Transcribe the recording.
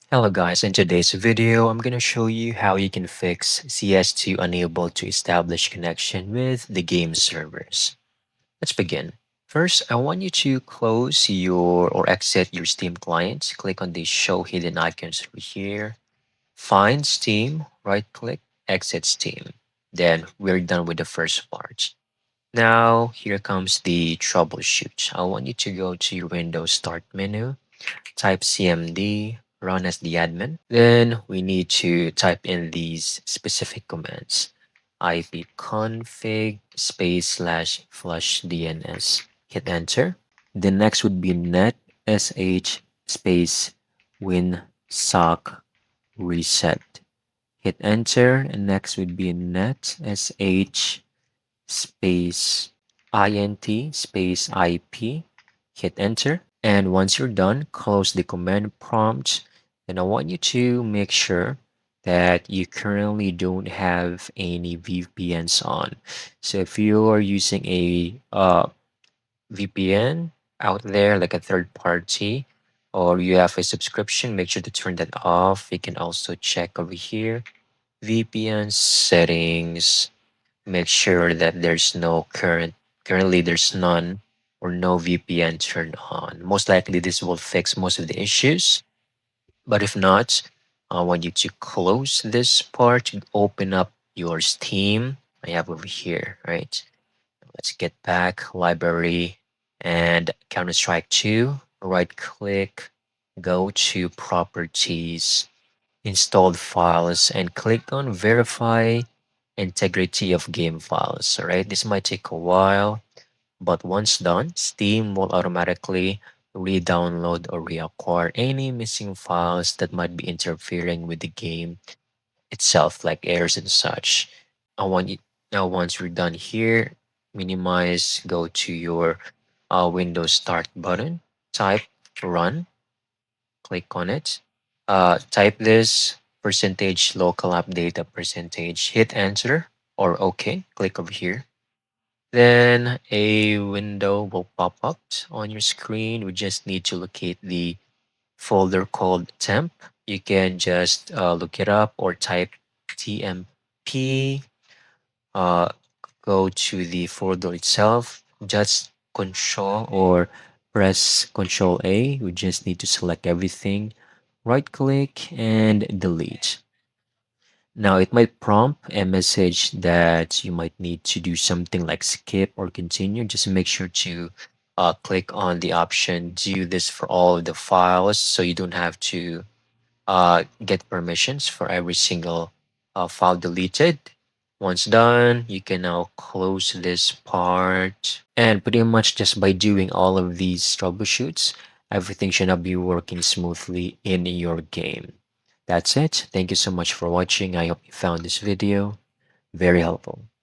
Hello guys, in today's video, I'm gonna show you how you can fix CS2 unable to establish connection with the game servers. Let's begin. First, I want you to close your or exit your Steam client. Click on the show hidden icons over here. Find Steam, right click, exit Steam. Then we're done with the first part. Now, here comes the troubleshoot. I want you to go to your Windows Start menu, type cmd, run as the admin. Then we need to type in these specific commands. ipconfig space slash flush DNS. Hit enter. The next would be net sh space win sock reset. Hit enter, and next would be net sh space int space ip. Hit enter. And once you're done, close the command prompt. And I want you to make sure that you currently don't have any VPNs on. So if you are using a VPN out there, like a third party, or you have a subscription, make sure to turn that off. You can also check over here, VPN settings. Make sure that there's no currently there's none or no VPN turned on. Most likely this will fix most of the issues. But if not, I want you to close this part and open up your Steam. I have over here, right? Let's get back library and Counter-Strike 2. Right click, go to properties, installed files, and click on verify integrity of game files. All right, this might take a while, but once done, Steam will automatically re-download or reacquire any missing files that might be interfering with the game itself, like errors and such. I want you now. Once you're done here, minimize. Go to your Windows Start button. Type run. Click on it. Type this percentage local update of percentage. Hit enter or OK. Click over here. Then a window will pop up on your screen. We just need to locate the folder called temp. You can just look it up or type tmp. Uh, Go to the folder itself. Just control or press Control A. We just need to select everything. Right click and delete. Now it might prompt a message that you might need to do something like skip or continue. Just make sure to click on the option do this for all of the files so you don't have to get permissions for every single file deleted. Once done, you can now close this part. And pretty much just by doing all of these troubleshoots, everything should now be working smoothly in your game. That's it. Thank you so much for watching. I hope you found this video very helpful.